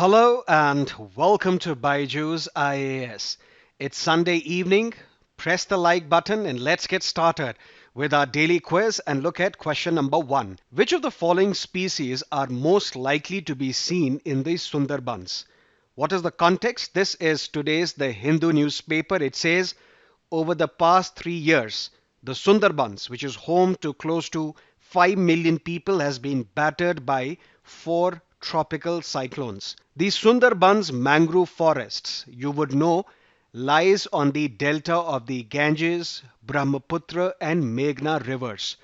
Hello and welcome to Byju's IAS. It's Sunday evening. Press the like button and let's get started with our daily quiz and look at question number 1. Which of the following species are most likely to be seen in the Sundarbans? What is the context? This is today's The Hindu newspaper. It says over the past 3 years, the Sundarbans, which is home to close to 5 million people, has been battered by four tropical cyclones. The Sundarbans mangrove forests, you would know, lies on the delta of the Ganges, Brahmaputra and Meghna rivers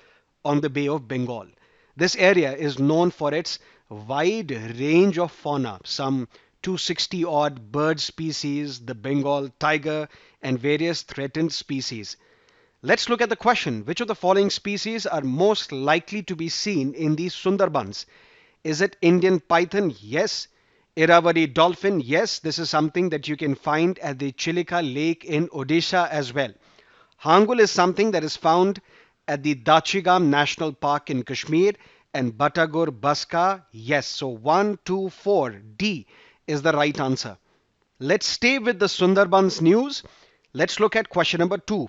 on the Bay of Bengal. This area is known for its wide range of fauna, some 260 odd bird species, the Bengal tiger, and various threatened species. Let's look at the question. Which of the following species are most likely to be seen in the Sundarbans? Is it Indian python? Yes. Irrawaddy dolphin? Yes. This is something that you can find at the Chilika Lake in Odisha as well. Hangul is something that is found at the Dachigam National Park in Kashmir, and Batagur Baska, yes. So 1, 2, 4, D is the right answer. Let's stay with the Sundarbans news. Let's look at question number 2.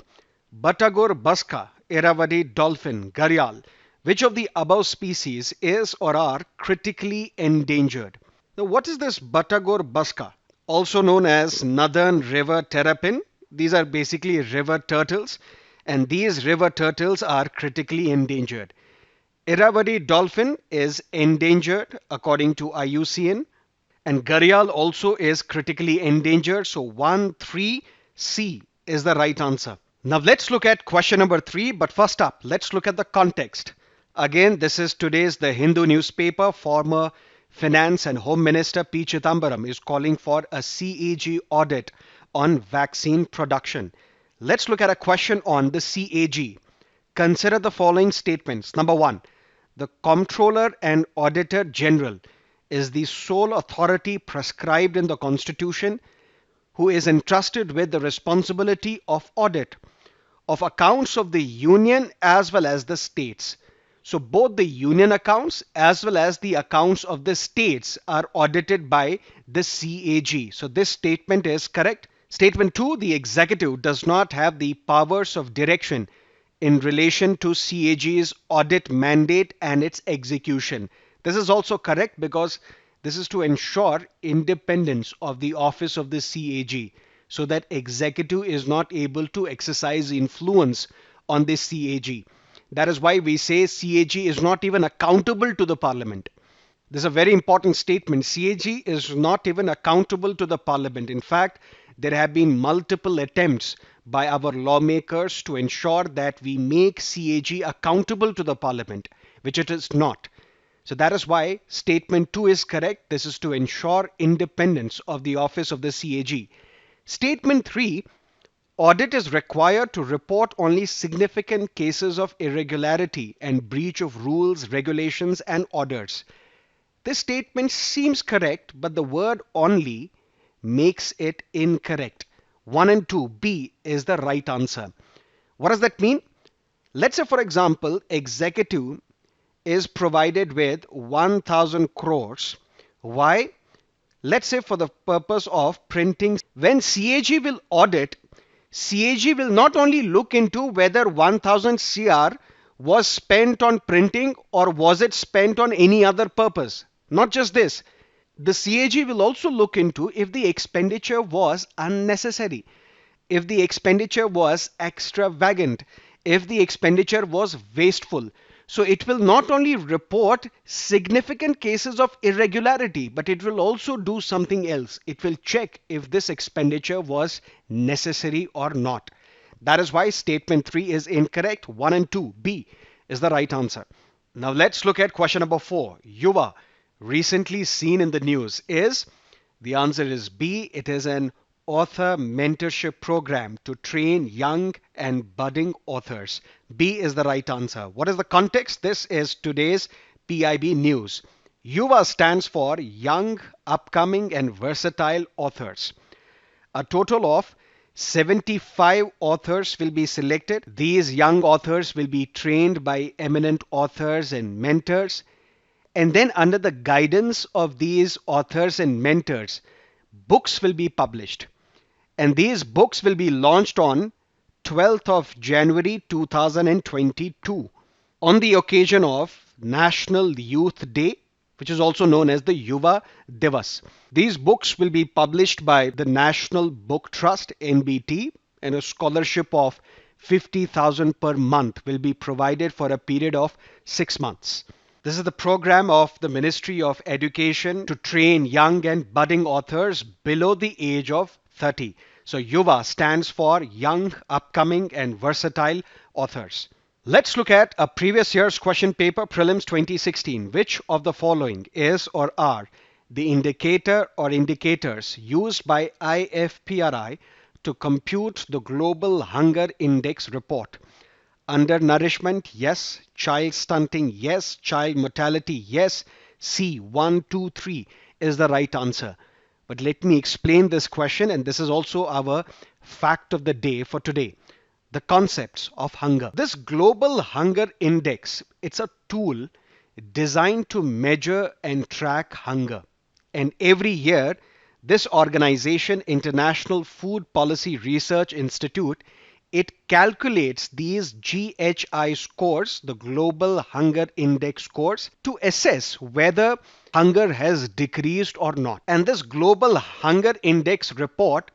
Batagur Baska, Irrawaddy dolphin, Gharial. Which of the above species is or are critically endangered? Now, what is this Batagur Baska? Also known as Northern River Terrapin. These are basically river turtles, and these river turtles are critically endangered. Irrawaddy dolphin is endangered according to IUCN, and Gharial also is critically endangered. So 1, 3, C is the right answer. Now let's look at question number 3, but first up, let's look at the context. Again, this is today's The Hindu newspaper. Former Finance and Home Minister P. Chidambaram is calling for a CAG audit on vaccine production. Let's look at a question on the CAG. Consider the following statements. Number 1, the Comptroller and Auditor General is the sole authority prescribed in the Constitution who is entrusted with the responsibility of audit of accounts of the union as well as the states. So both the union accounts as well as the accounts of the states are audited by the CAG. So this statement is correct. Statement 2, the executive does not have the powers of direction in relation to CAG's audit mandate and its execution. This is also correct because this is to ensure independence of the office of the CAG so that executive is not able to exercise influence on the CAG. That is why we say CAG is not even accountable to the parliament. This is a very important statement. CAG is not even accountable to the parliament. In fact, there have been multiple attempts by our lawmakers to ensure that we make CAG accountable to the parliament, which it is not. So that is why statement 2 is correct. This is to ensure independence of the office of the CAG. Statement 3, audit is required to report only significant cases of irregularity and breach of rules, regulations, and orders. This statement seems correct, but the word only makes it incorrect. 1 and 2, B is the right answer. What does that mean? Let's say, for example, executive is provided with 1000 crores. Why? Let's say for the purpose of printing. When CAG will audit, CAG will not only look into whether 1000 CR was spent on printing or was it spent on any other purpose. Not just this, the CAG will also look into if the expenditure was unnecessary, if the expenditure was extravagant, if the expenditure was wasteful. So it will not only report significant cases of irregularity, but it will also do something else. It will check if this expenditure was necessary or not. That is why statement 3 is incorrect. 1 and 2, B is the right answer. Now let's look at question number 4. Yuva, recently seen in the news, is, the answer is B. It is an author mentorship program to train young and budding authors. B is the right answer. What is the context? This is today's PIB news. Yuva stands for Young, Upcoming and Versatile Authors. A total of 75 authors will be selected. These young authors will be trained by eminent authors and mentors, And then, under the guidance of these authors and mentors, books will be published. And these books will be launched on 12th of January 2022 on the occasion of National Youth Day, which is also known as the Yuva Divas. These books will be published by the National Book Trust (NBT), and a scholarship of 50,000 per month will be provided for a period of 6 months. This is the program of the Ministry of Education to train young and budding authors below the age of 30. So Yuva stands for Young, Upcoming and Versatile Authors. Let's look at a previous year's question paper, Prelims 2016. Which of the following is or are the indicator or indicators used by IFPRI to compute the Global Hunger Index report? Undernourishment, yes. Child stunting, yes. Child mortality, yes. C, 1, 2, 3 is the right answer. But let me explain this question, and this is also our fact of the day for today. The concepts of hunger. This Global Hunger Index, it's a tool designed to measure and track hunger. And every year, this organization, International Food Policy Research Institute, it calculates these GHI scores, the Global Hunger Index scores, to assess whether hunger has decreased or not. And this Global Hunger Index report,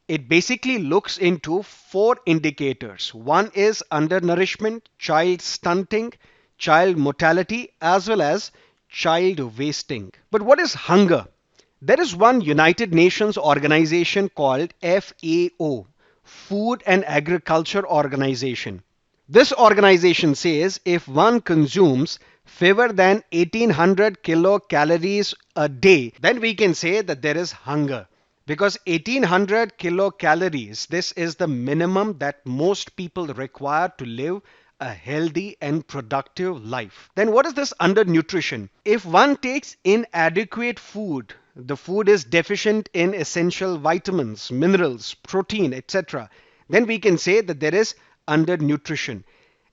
it basically looks into 4 indicators. One is undernourishment, child stunting, child mortality, as well as child wasting. But what is hunger? There is one United Nations organization called FAO, Food and Agriculture Organization. This organization says if one consumes fewer than 1800 kilocalories a day, then we can say that there is hunger. Because 1800 kilocalories, this is the minimum that most people require to live a healthy and productive life. Then what is this undernutrition? If one takes inadequate food, the food is deficient in essential vitamins, minerals, protein, etc., then we can say that there is undernutrition.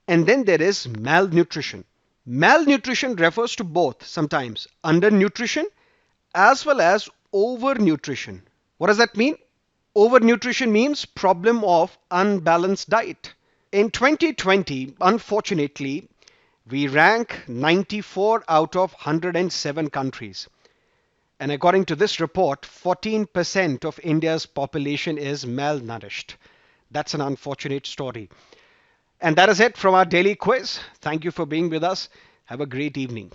And then there is malnutrition. Malnutrition refers to both sometimes undernutrition as well as overnutrition. What does that mean? Overnutrition means problem of unbalanced diet. In 2020, unfortunately, we rank 94 out of 107 countries. And according to this report, 14% of India's population is malnourished. That's an unfortunate story. And that is it from our daily quiz. Thank you for being with us. Have a great evening.